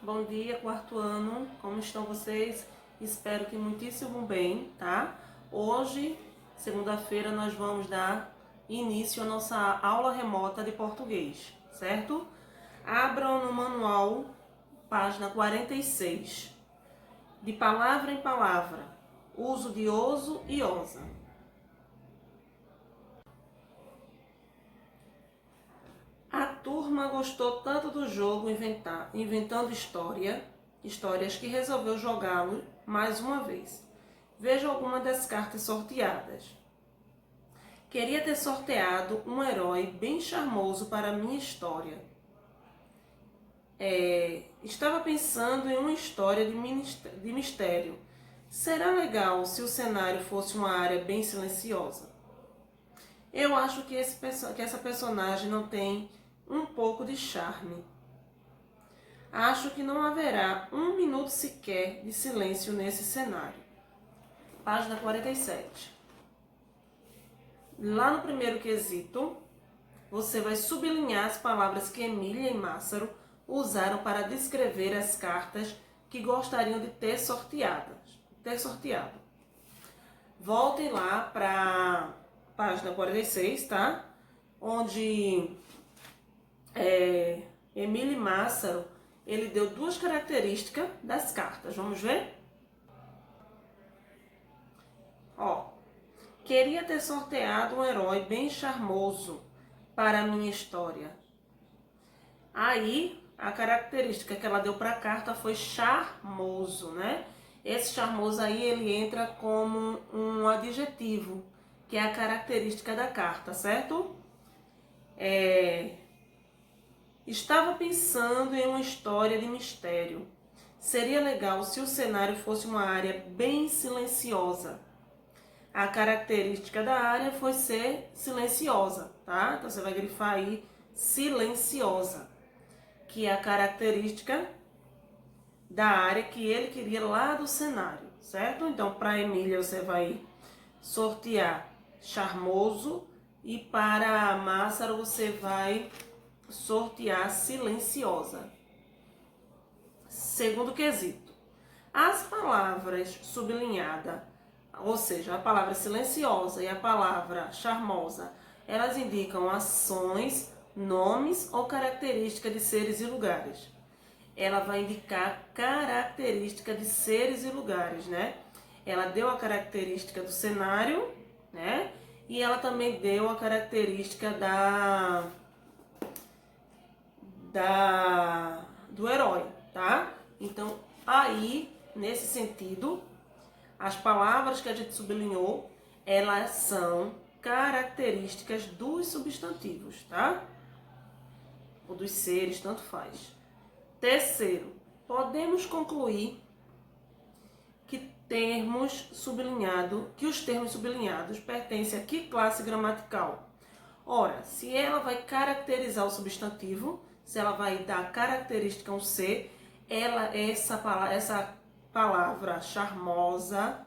Bom dia, quarto ano. Como estão vocês? Espero que muitíssimo bem, tá? Hoje, segunda-feira, nós vamos dar início à nossa aula remota de português, certo? Abram no manual, página 46. De palavra em palavra, uso de oso e osa. A turma gostou tanto do jogo inventando histórias que resolveu jogá-lo mais uma vez. Veja alguma das cartas sorteadas. Queria ter sorteado um herói bem charmoso para minha história. Estava pensando em uma história de mistério. Será legal se o cenário fosse uma área bem silenciosa? Eu acho que essa personagem não tem um pouco de charme. Acho que não haverá um minuto sequer de silêncio nesse cenário. Página 47. Lá no primeiro quesito, você vai sublinhar as palavras que Emília e Mássaro usaram para descrever as cartas que gostariam de ter sorteado. Voltem lá para página 46, tá? Onde Emília e Mássaro, ele deu duas características das cartas. Vamos ver? Queria ter sorteado um herói bem charmoso para a minha história. Aí, a característica que ela deu para a carta foi charmoso, né? Esse charmoso aí, ele entra como um adjetivo, que é a característica da carta, certo? Estava pensando em uma história de mistério. Seria legal se o cenário fosse uma área bem silenciosa. A característica da área foi ser silenciosa, tá? Então você vai grifar aí silenciosa, que é a característica da área que ele queria lá do cenário, certo? Então, para Emília você vai sortear charmoso e para Mássaro você vai sortear silenciosa. Segundo quesito. As palavras sublinhadas, ou seja, a palavra silenciosa e a palavra charmosa, elas indicam ações, nomes ou características de seres e lugares. Ela vai indicar característica de seres e lugares, né? Ela deu a característica do cenário, né? E ela também deu a característica do herói, tá? Então, aí, nesse sentido, as palavras que a gente sublinhou, elas são características dos substantivos, tá? Ou dos seres, tanto faz. Terceiro, podemos concluir que os termos sublinhados pertencem a que classe gramatical? Ora, se ela vai caracterizar o substantivo, se ela vai dar característica a um ser, essa palavra charmosa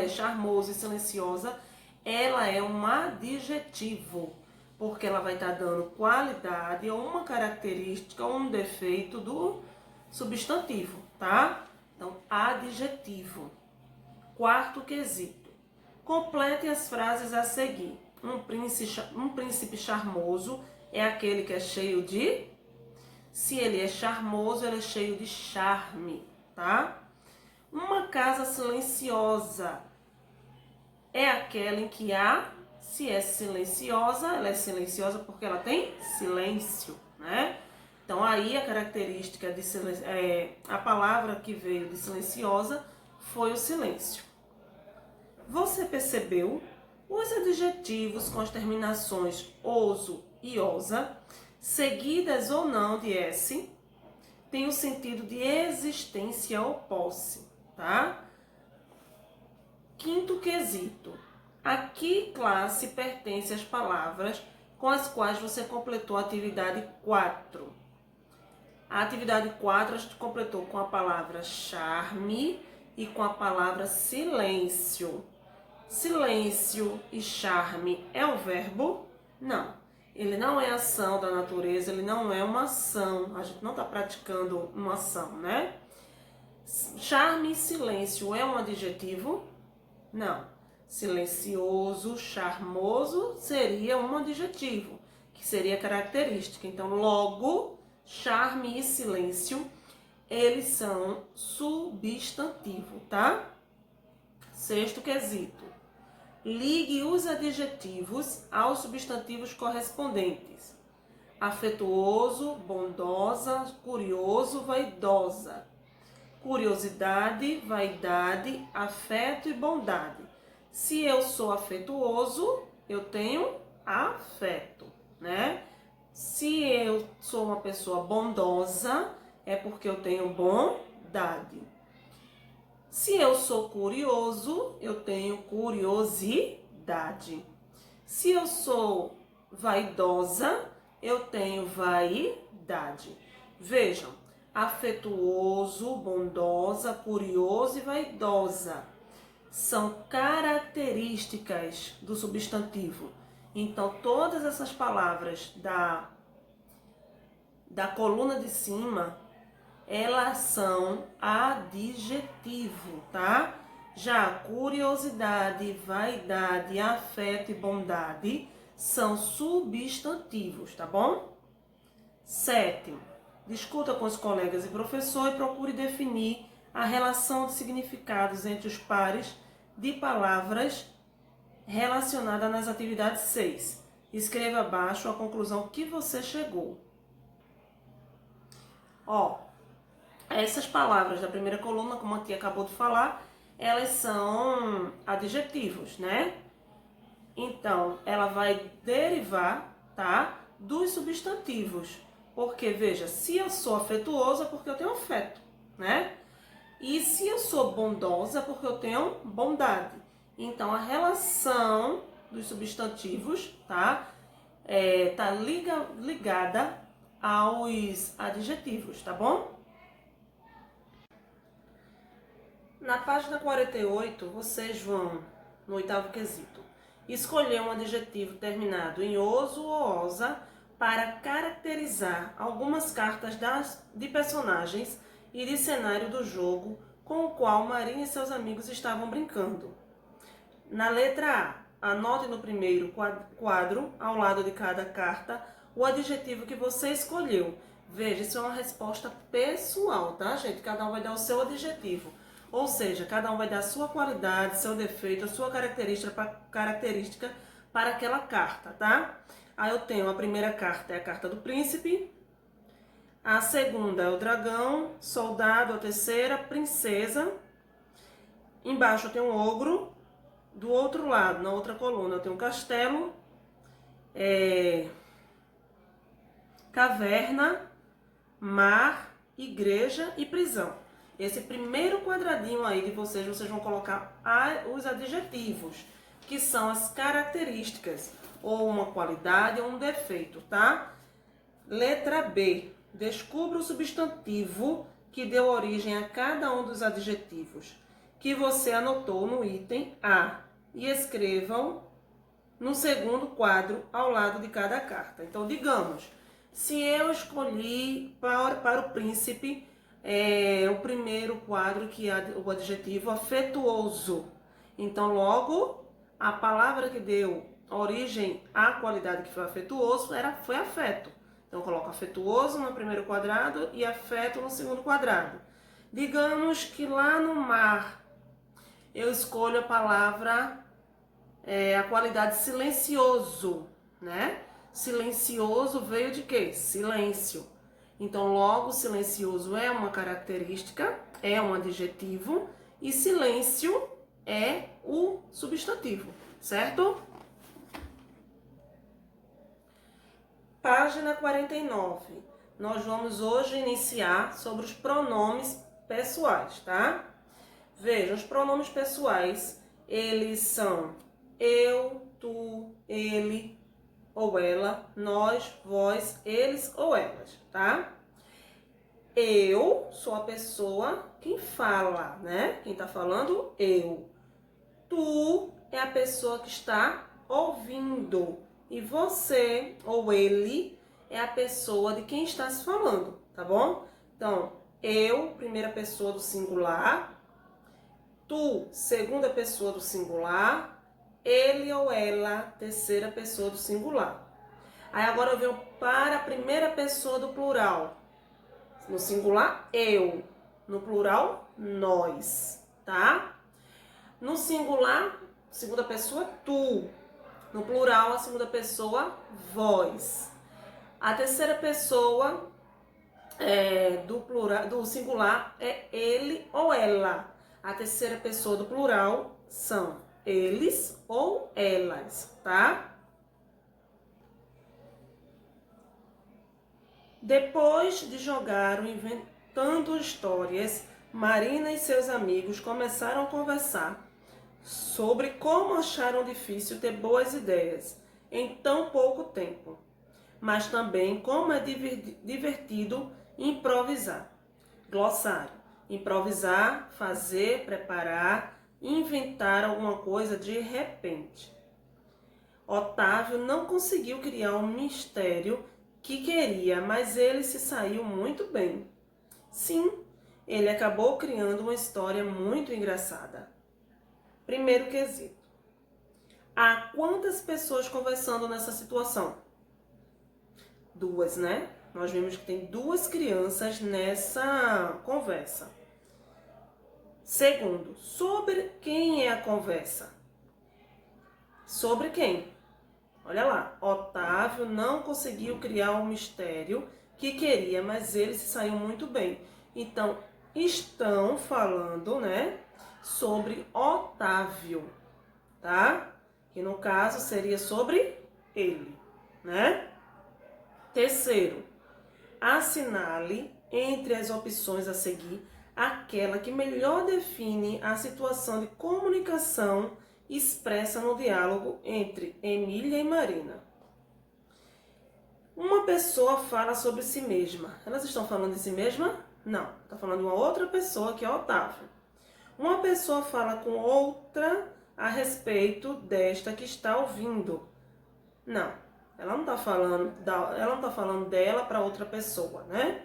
charmoso e silenciosa, ela é um adjetivo, porque ela vai estar dando qualidade ou uma característica ou um defeito do substantivo, tá? Então, adjetivo. Quarto quesito. Complete as frases a seguir. Um príncipe charmoso é aquele que é cheio de... Se ele é charmoso, ele é cheio de charme, tá? Uma casa silenciosa é aquela em que se é silenciosa, ela é silenciosa porque ela tem silêncio, né? Então aí a característica de a palavra que veio de silenciosa foi o silêncio. Você percebeu? Os adjetivos com as terminações oso e osa, seguidas ou não de S, têm o sentido de existência ou posse, tá? Quinto quesito. A que classe pertence as palavras com as quais você completou a atividade 4? A atividade 4 a gente completou com a palavra charme e com a palavra silêncio. Silêncio e charme é um verbo? Não. Ele não é ação da natureza, ele não é uma ação. A gente não está praticando uma ação, né? Charme e silêncio é um adjetivo? Não. Silencioso, charmoso seria um adjetivo, que seria característica. Então, logo, charme e silêncio, eles são substantivo, tá? Sexto quesito. Ligue os adjetivos aos substantivos correspondentes. Afetuoso, bondosa, curioso, vaidosa. Curiosidade, vaidade, afeto e bondade. Se eu sou afetuoso, eu tenho afeto, né? Se eu sou uma pessoa bondosa, é porque eu tenho bondade. Se eu sou curioso, eu tenho curiosidade. Se eu sou vaidosa, eu tenho vaidade. Vejam, afetuoso, bondosa, curioso e vaidosa são características do substantivo. Então, todas essas palavras da coluna de cima, elas são adjetivo, tá? Já curiosidade, vaidade, afeto e bondade são substantivos, tá bom? Sétimo, discuta com os colegas e professor e procure definir a relação de significados entre os pares de palavras relacionadas nas atividades 6. Escreva abaixo a conclusão que você chegou. Ó, essas palavras da primeira coluna, como a tia acabou de falar, elas são adjetivos, né? Então, ela vai derivar, tá, dos substantivos. Porque, veja, se eu sou afetuosa, é porque eu tenho afeto, né? E se eu sou bondosa, é porque eu tenho bondade. Então, a relação dos substantivos, tá, tá ligada aos adjetivos, tá bom? Na página 48, vocês vão, no oitavo quesito, escolher um adjetivo terminado em oso ou osa para caracterizar algumas cartas de personagens e de cenário do jogo com o qual Marinha e seus amigos estavam brincando. Na letra A, anote no primeiro quadro, ao lado de cada carta, o adjetivo que você escolheu. Veja, isso é uma resposta pessoal, tá, gente? Cada um vai dar o seu adjetivo. Ou seja, cada um vai dar a sua qualidade, seu defeito, a sua característica para aquela carta, tá? Aí eu tenho a primeira carta, é a carta do príncipe. A segunda é o dragão, soldado, a terceira, princesa. Embaixo eu tenho um ogro. Do outro lado, na outra coluna, eu tenho um castelo, caverna, mar, igreja e prisão. Esse primeiro quadradinho aí de vocês vão colocar os adjetivos, que são as características, ou uma qualidade ou um defeito, tá? Letra B. Descubra o substantivo que deu origem a cada um dos adjetivos que você anotou no item A e escrevam no segundo quadro ao lado de cada carta. Então, digamos, se eu escolhi para o príncipe o primeiro quadro, que é o adjetivo afetuoso. Então, logo, a palavra que deu origem à qualidade que foi afetuoso foi afeto. Então, eu coloco afetuoso no primeiro quadrado e afeto no segundo quadrado. Digamos que lá no mar eu escolho a palavra, a qualidade silencioso, né? Silencioso veio de quê? Silêncio. Então, logo, silencioso é uma característica, é um adjetivo, e silêncio é o substantivo, certo? Página 49. Nós vamos hoje iniciar sobre os pronomes pessoais, tá? Veja, os pronomes pessoais, eles são eu, tu, ele ou ela, nós, vós, eles ou elas, tá? Eu sou a pessoa quem fala, né? Quem tá falando, eu. Tu é a pessoa que está ouvindo. e você ou ele é a pessoa de quem está se falando, tá bom? Então, eu, primeira pessoa do singular, tu, segunda pessoa do singular, ele ou ela, terceira pessoa do singular. Aí agora eu venho para a primeira pessoa do plural. No singular, eu. No plural, nós, tá? No singular, segunda pessoa, tu. No plural, a segunda pessoa, vós. A terceira pessoa do plural, do singular é ele ou ela. A terceira pessoa do plural são eles ou elas, tá? Depois de jogar o Inventando Histórias, Marina e seus amigos começaram a conversar sobre como acharam difícil ter boas ideias em tão pouco tempo, mas também como é divertido improvisar. Glossário: improvisar, fazer, preparar, inventar alguma coisa de repente. Otávio não conseguiu criar um mistério que queria, mas ele se saiu muito bem. Sim, ele acabou criando uma história muito engraçada. Primeiro quesito: há quantas pessoas conversando nessa situação? Duas, né? Nós vimos que tem duas crianças nessa conversa. Segundo, sobre quem é a conversa? Sobre quem? Olha lá, Otávio não conseguiu criar o mistério que queria, mas ele se saiu muito bem. Então, estão falando, né, sobre Otávio, tá? Que no caso seria sobre ele, né? Terceiro, assinale entre as opções a seguir aquela que melhor define a situação de comunicação expressa no diálogo entre Emília e Marina. Uma pessoa fala sobre si mesma. Elas estão falando de si mesma? Não. Está falando de uma outra pessoa, que é Otávio. Uma pessoa fala com outra a respeito desta que está ouvindo. Não. Ela não está falando dela para outra pessoa, né?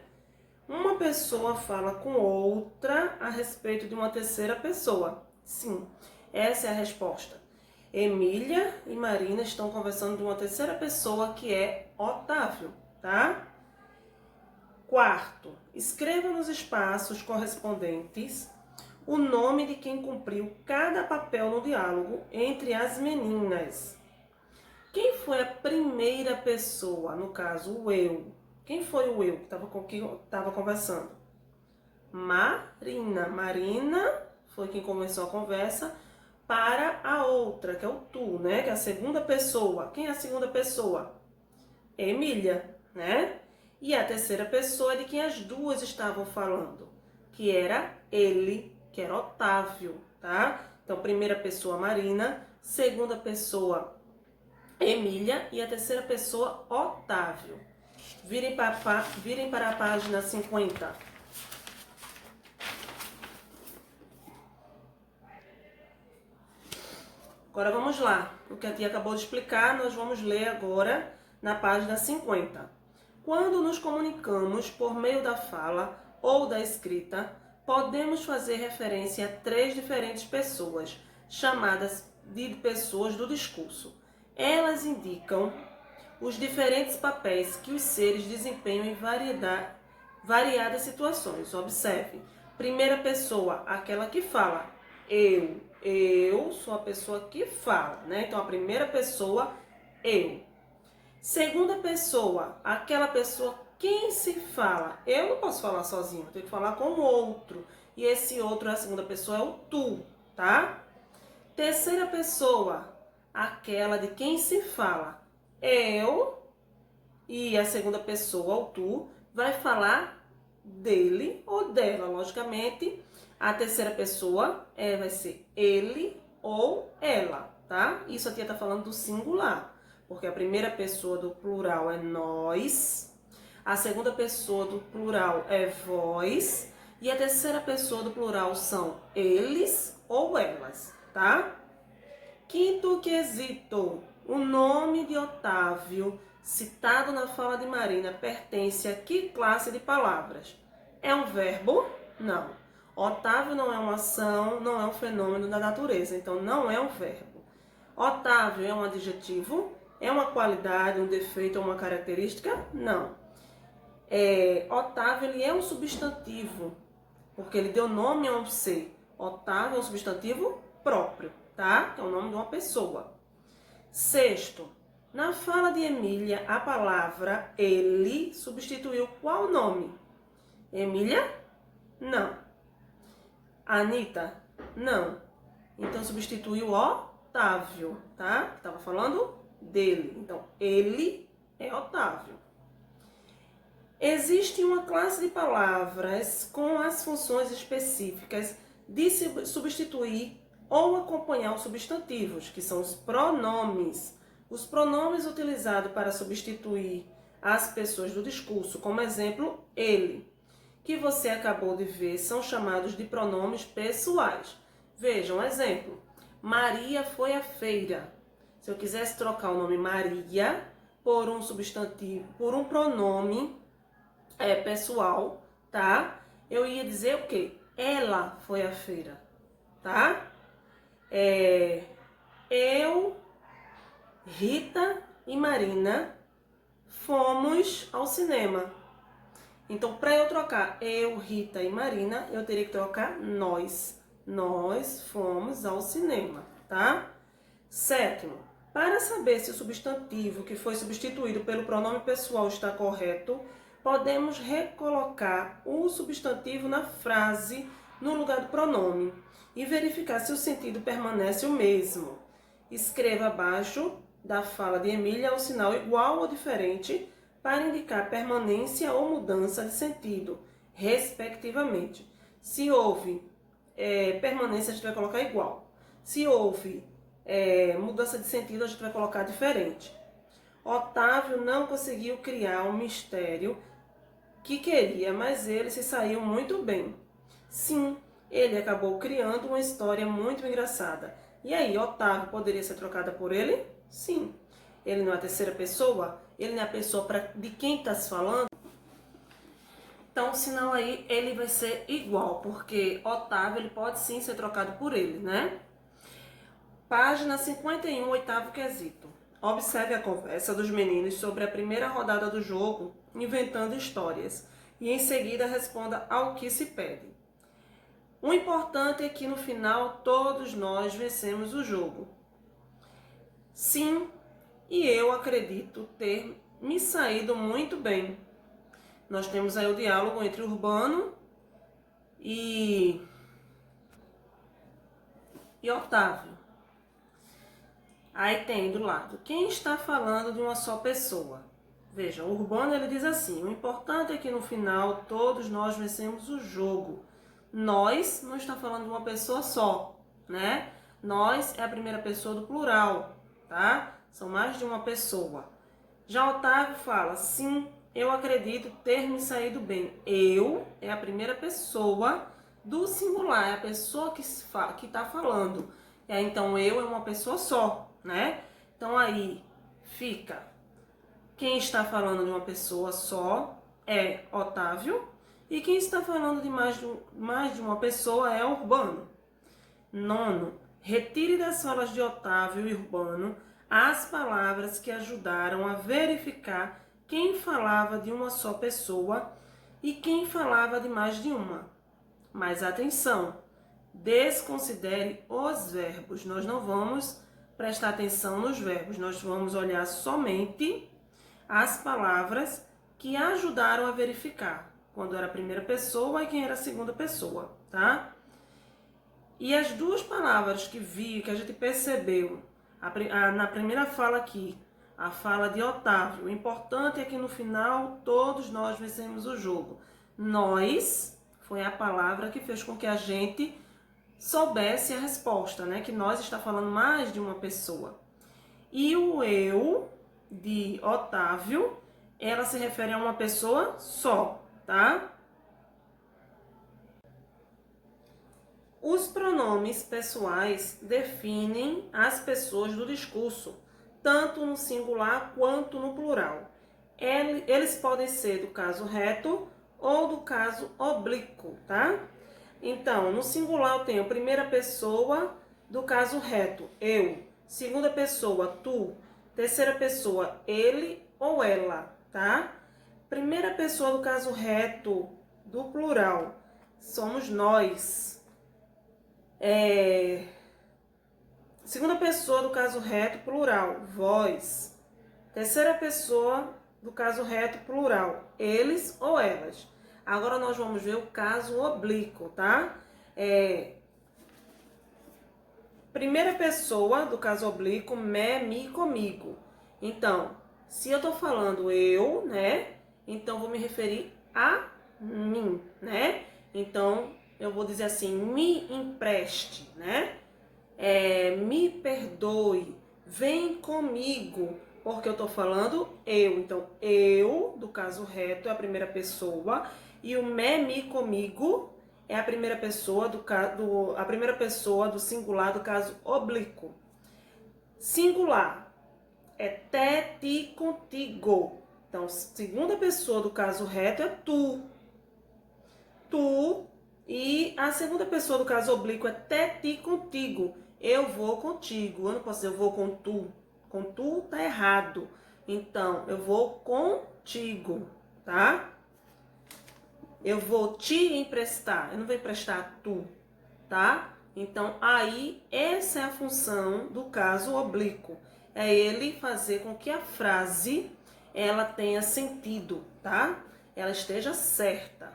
Uma pessoa fala com outra a respeito de uma terceira pessoa. Sim, essa é a resposta. Emília e Marina estão conversando de uma terceira pessoa, que é Otávio, tá? Quarto, escreva nos espaços correspondentes o nome de quem cumpriu cada papel no diálogo entre as meninas. Quem foi a primeira pessoa, no caso, o eu? Quem foi o eu que estava conversando? Marina. Marina foi quem começou a conversa para a outra, que é o tu, né? Que é a segunda pessoa. Quem é a segunda pessoa? Emília, né? E a terceira pessoa é de quem as duas estavam falando, que era ele, que era Otávio, tá? Então, primeira pessoa, Marina. Segunda pessoa, Emília. E a terceira pessoa, Otávio. Virem para a página 50. Agora vamos lá. O que a tia acabou de explicar, nós vamos ler agora na página 50. Quando nos comunicamos por meio da fala ou da escrita, podemos fazer referência a três diferentes pessoas, chamadas de pessoas do discurso. Elas indicam os diferentes papéis que os seres desempenham em variadas situações. Observe. Primeira pessoa, aquela que fala. Eu sou a pessoa que fala, né? Então, a primeira pessoa, eu. Segunda pessoa, aquela pessoa quem se fala. Eu não posso falar sozinho, eu tenho que falar com o outro. E esse outro, a segunda pessoa, é o tu, tá? Terceira pessoa, aquela de quem se fala. Eu, e a segunda pessoa, o tu, vai falar dele ou dela, logicamente. A terceira pessoa vai ser ele ou ela, tá? Isso a tia tá falando do singular, porque a primeira pessoa do plural é nós, a segunda pessoa do plural é vós, e a terceira pessoa do plural são eles ou elas, tá? Quinto quesito. O nome de Otávio, citado na fala de Marina, pertence a que classe de palavras? É um verbo? Não. Otávio não é uma ação, não é um fenômeno da natureza, então não é um verbo. Otávio é um adjetivo? É uma qualidade, um defeito ou uma característica? Não. Otávio ele é um substantivo, porque ele deu nome a um ser. Otávio é um substantivo próprio, tá? Que é o nome de uma pessoa. Sexto, na fala de Emília, a palavra ele substituiu qual nome? Emília? Não. Anita? Não. Então substituiu Otávio, tá? Estava falando dele. Então, ele é Otávio. Existe uma classe de palavras com as funções específicas de se substituir ou acompanhar os substantivos, que são os pronomes. Os pronomes utilizados para substituir as pessoas do discurso, como exemplo, ele, que você acabou de ver, são chamados de pronomes pessoais. Vejam, exemplo, Maria foi à feira. Se eu quisesse trocar o nome Maria por um substantivo, por um pronome pessoal, tá? Eu ia dizer o quê? Ela foi à feira, tá? Eu, Rita e Marina fomos ao cinema. Então, para eu trocar eu, Rita e Marina, eu teria que trocar nós. Nós fomos ao cinema, tá? Sétimo, para saber se o substantivo que foi substituído pelo pronome pessoal está correto, podemos recolocar o substantivo na frase no lugar do pronome e verificar se o sentido permanece o mesmo. Escreva abaixo da fala de Emília o sinal igual ou diferente para indicar permanência ou mudança de sentido, respectivamente. Se houve permanência, a gente vai colocar igual. Se houve mudança de sentido, a gente vai colocar diferente. Otávio não conseguiu criar um mistério que queria, mas ele se saiu muito bem. Sim, ele acabou criando uma história muito engraçada. E aí, Otávio poderia ser trocada por ele? Sim. Ele não é a terceira pessoa? Ele não é a pessoa de quem está se falando? Então, o sinal aí, ele vai ser igual, porque Otávio ele pode sim ser trocado por ele, né? Página 51, oitavo quesito. Observe a conversa dos meninos sobre a primeira rodada do jogo, inventando histórias, e em seguida responda ao que se pede. O importante é que no final todos nós vencemos o jogo. Sim, e eu acredito ter me saído muito bem. Nós temos aí o diálogo entre Urbano e Otávio. Aí tem do lado, quem está falando de uma só pessoa? Veja, o Urbano ele diz assim, o importante é que no final todos nós vencemos o jogo. Nós não está falando de uma pessoa só, né? Nós é a primeira pessoa do plural, tá? São mais de uma pessoa. Já Otávio fala, sim, eu acredito ter me saído bem. Eu é a primeira pessoa do singular, é a pessoa que está falando. Então, eu é uma pessoa só, né? Então, aí fica, quem está falando de uma pessoa só é Otávio, e quem está falando de mais de uma pessoa é Urbano. Nono, retire das falas de Otávio e Urbano as palavras que ajudaram a verificar quem falava de uma só pessoa e quem falava de mais de uma. Mas atenção, desconsidere os verbos. Nós não vamos prestar atenção nos verbos, nós vamos olhar somente as palavras que ajudaram a verificar quando era a primeira pessoa e quem era a segunda pessoa, tá? E as duas palavras que a gente percebeu na primeira fala aqui, a fala de Otávio, o importante é que no final todos nós vencemos o jogo. Nós foi a palavra que fez com que a gente soubesse a resposta, né? Que nós está falando mais de uma pessoa. E o eu de Otávio, ela se refere a uma pessoa só, tá? Os pronomes pessoais definem as pessoas do discurso, tanto no singular quanto no plural. Eles podem ser do caso reto ou do caso oblíquo, tá? Então, no singular eu tenho primeira pessoa do caso reto, eu. Segunda pessoa, tu. Terceira pessoa, ele ou ela, tá? Primeira pessoa do caso reto do plural, somos nós. Segunda pessoa do caso reto plural, vós. Terceira pessoa do caso reto plural, eles ou elas. Agora nós vamos ver o caso oblíquo, tá? Primeira pessoa do caso oblíquo, me, comigo. Então, se eu tô falando eu, né? Então, vou me referir a mim, né? Então, eu vou dizer assim, me empreste, né? Me perdoe, vem comigo, porque eu tô falando eu. Então, eu, do caso reto, é a primeira pessoa, e o me comigo é a primeira pessoa a primeira pessoa do singular do caso oblíquo. Singular é te, ti, contigo. Então, segunda pessoa do caso reto é tu. Tu. E a segunda pessoa do caso oblíquo é te, ti, contigo. Eu vou contigo. Eu não posso dizer eu vou com tu. Com tu tá errado. Então, eu vou contigo, tá? Eu vou te emprestar. Eu não vou emprestar a tu, tá? Então, aí, essa é a função do caso oblíquo. É ele fazer com que a frase, ela tenha sentido, tá? Ela esteja certa.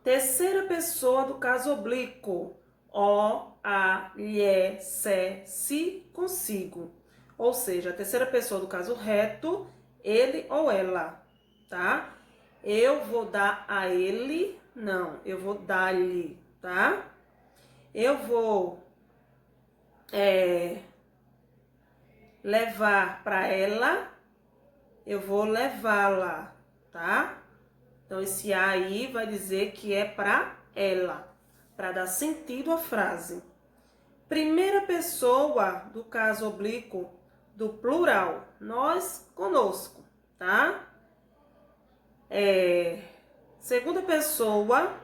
Terceira pessoa do caso oblíquo. O, a, lhe, se, si, consigo. Ou seja, a terceira pessoa do caso reto, ele ou ela, tá? Eu vou dar a ele, não, eu vou dar-lhe, tá? Eu vou levar para ela, eu vou levá-la, tá? Então, esse a aí vai dizer que é para ela, para dar sentido à frase. Primeira pessoa do caso oblíquo do plural, nós conosco, tá? Segunda pessoa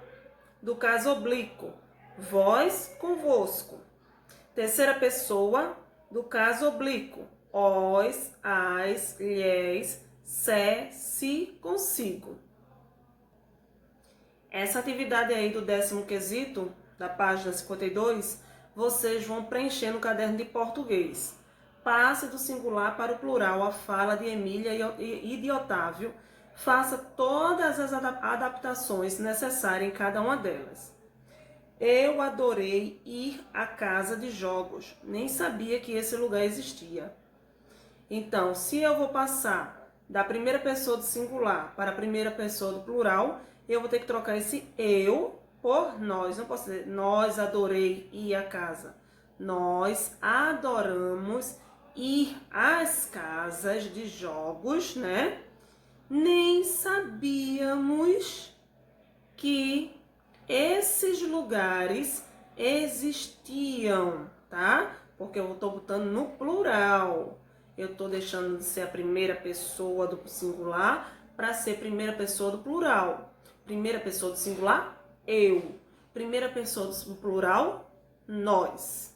do caso oblíquo, vós convosco. Terceira pessoa do caso oblíquo, os, as, lhes, se, si, consigo. Essa atividade aí do 10º quesito, da página 52, vocês vão preencher no caderno de português. Passe do singular para o plural a fala de Emília e de Otávio. Faça todas as adaptações necessárias em cada uma delas. Eu adorei ir à casa de jogos. Nem sabia que esse lugar existia. Então, se eu vou passar da primeira pessoa do singular para a primeira pessoa do plural, eu vou ter que trocar esse eu por nós. Não posso dizer nós adorei ir à casa. Nós adoramos ir às casas de jogos, né? Nem sabíamos que esses lugares existiam, tá? Porque eu estou botando no plural. Eu estou deixando de ser a primeira pessoa do singular para ser primeira pessoa do plural. Primeira pessoa do singular, eu. Primeira pessoa do plural, nós.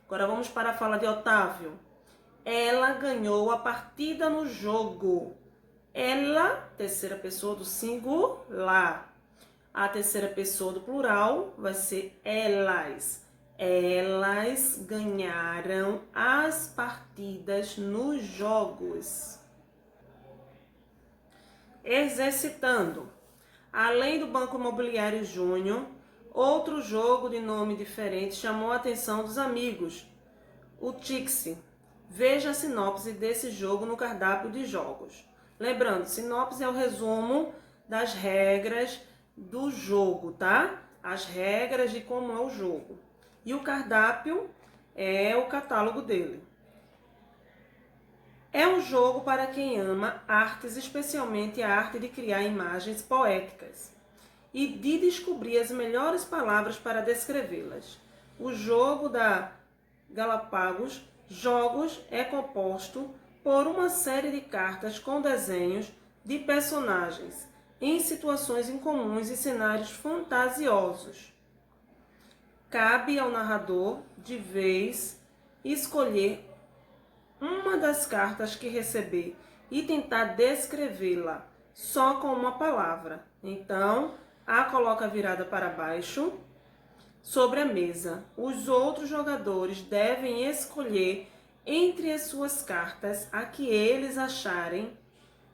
Agora vamos para a fala de Otávio. Ela ganhou a partida no jogo. Ela, terceira pessoa do singular. A terceira pessoa do plural vai ser elas. Elas ganharam as partidas nos jogos. Exercitando. Além do Banco Imobiliário Júnior, outro jogo de nome diferente chamou a atenção dos amigos. O Tixi. Veja a sinopse desse jogo no cardápio de jogos. Lembrando, sinopse é o resumo das regras do jogo, tá? As regras de como é o jogo. E o cardápio é o catálogo dele. É um jogo para quem ama artes, especialmente a arte de criar imagens poéticas e de descobrir as melhores palavras para descrevê-las. O jogo da Galápagos Jogos é composto por uma série de cartas com desenhos de personagens em situações incomuns e cenários fantasiosos. Cabe ao narrador, de vez, escolher uma das cartas que receber e tentar descrevê-la só com uma palavra. Então, a coloca virada para baixo sobre a mesa. Os outros jogadores devem escolher entre as suas cartas a que eles acharem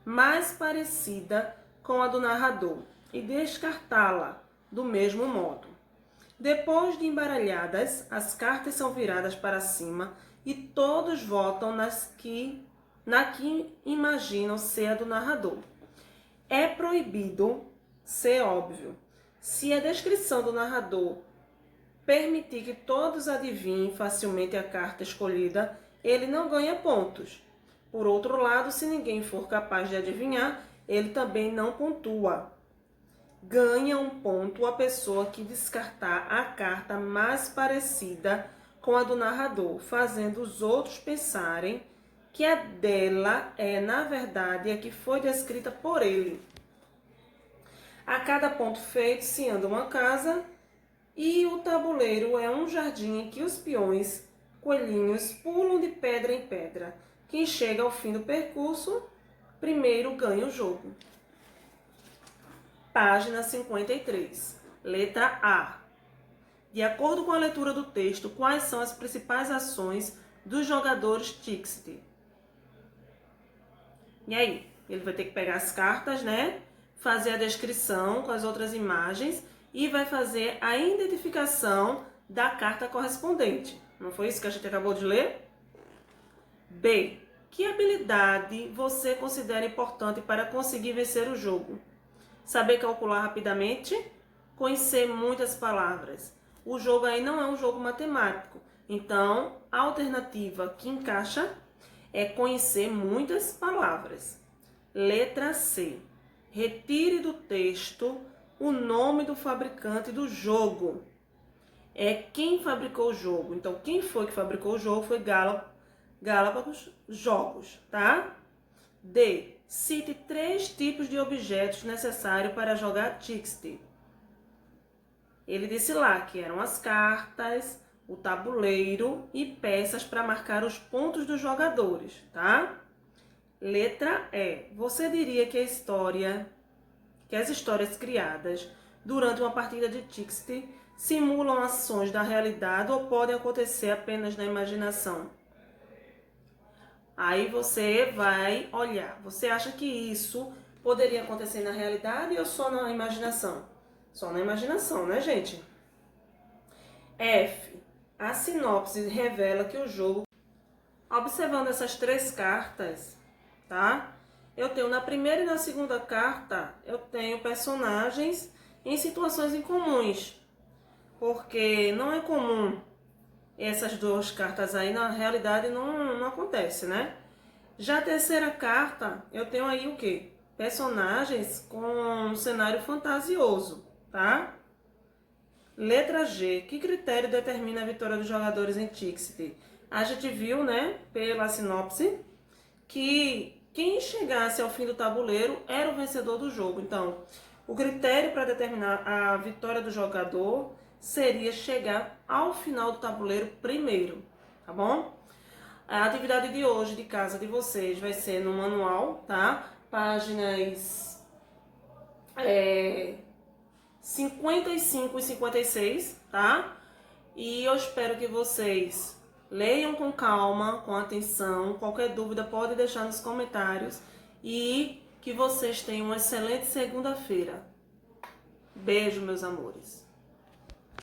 mais parecida com a do narrador e descartá-la do mesmo modo. Depois de embaralhadas, as cartas são viradas para cima e todos votam na que imaginam ser a do narrador. É proibido ser óbvio. Se a descrição do narrador permitir que todos adivinhem facilmente a carta escolhida, ele não ganha pontos. Por outro lado, se ninguém for capaz de adivinhar, ele também não pontua. Ganha um ponto a pessoa que descartar a carta mais parecida com a do narrador, fazendo os outros pensarem que a dela é, na verdade, a que foi descrita por ele. A cada ponto feito se anda uma casa e o tabuleiro é um jardim em que os peões, coelhinhos, pulam de pedra em pedra. Quem chega ao fim do percurso, primeiro ganha o jogo. Página 53. Letra A. De acordo com a leitura do texto, quais são as principais ações dos jogadores Dixit? E aí? Ele vai ter que pegar as cartas, né? Fazer a descrição com as outras imagens e vai fazer a identificação da carta correspondente. Não foi isso que a gente acabou de ler? B. Que habilidade você considera importante para conseguir vencer o jogo? Saber calcular rapidamente? Conhecer muitas palavras. O jogo aí não é um jogo matemático. Então, a alternativa que encaixa é conhecer muitas palavras. Letra C. Retire do texto o nome do fabricante do jogo. É quem fabricou o jogo. Então, quem foi que fabricou o jogo foi Galápagos Jogos, tá? D. Cite 3 tipos de objetos necessários para jogar Dixit. Ele disse lá que eram as cartas, o tabuleiro e peças para marcar os pontos dos jogadores, tá? Letra E. Você diria que as histórias criadas durante uma partida de Dixit simulam ações da realidade ou podem acontecer apenas na imaginação? Aí você vai olhar. Você acha que isso poderia acontecer na realidade ou só na imaginação? Só na imaginação, né, gente? F. A sinopse revela que o jogo... Observando essas 3 cartas, tá? Eu tenho na primeira e na segunda carta, eu tenho personagens em situações incomuns. Porque não é comum essas 2 cartas aí, na realidade não acontece, né? Já a terceira carta, eu tenho aí o quê? Personagens com um cenário fantasioso, tá? Letra G. Que critério determina a vitória dos jogadores em Dixit? A gente viu, né, pela sinopse, que quem chegasse ao fim do tabuleiro era o vencedor do jogo. Então, o critério para determinar a vitória do jogador seria chegar ao final do tabuleiro primeiro, tá bom? A atividade de hoje de casa de vocês vai ser no manual, tá? Páginas 55 e 56, tá? E eu espero que vocês leiam com calma, com atenção. Qualquer dúvida pode deixar nos comentários. E que vocês tenham uma excelente segunda-feira. Beijo, meus amores.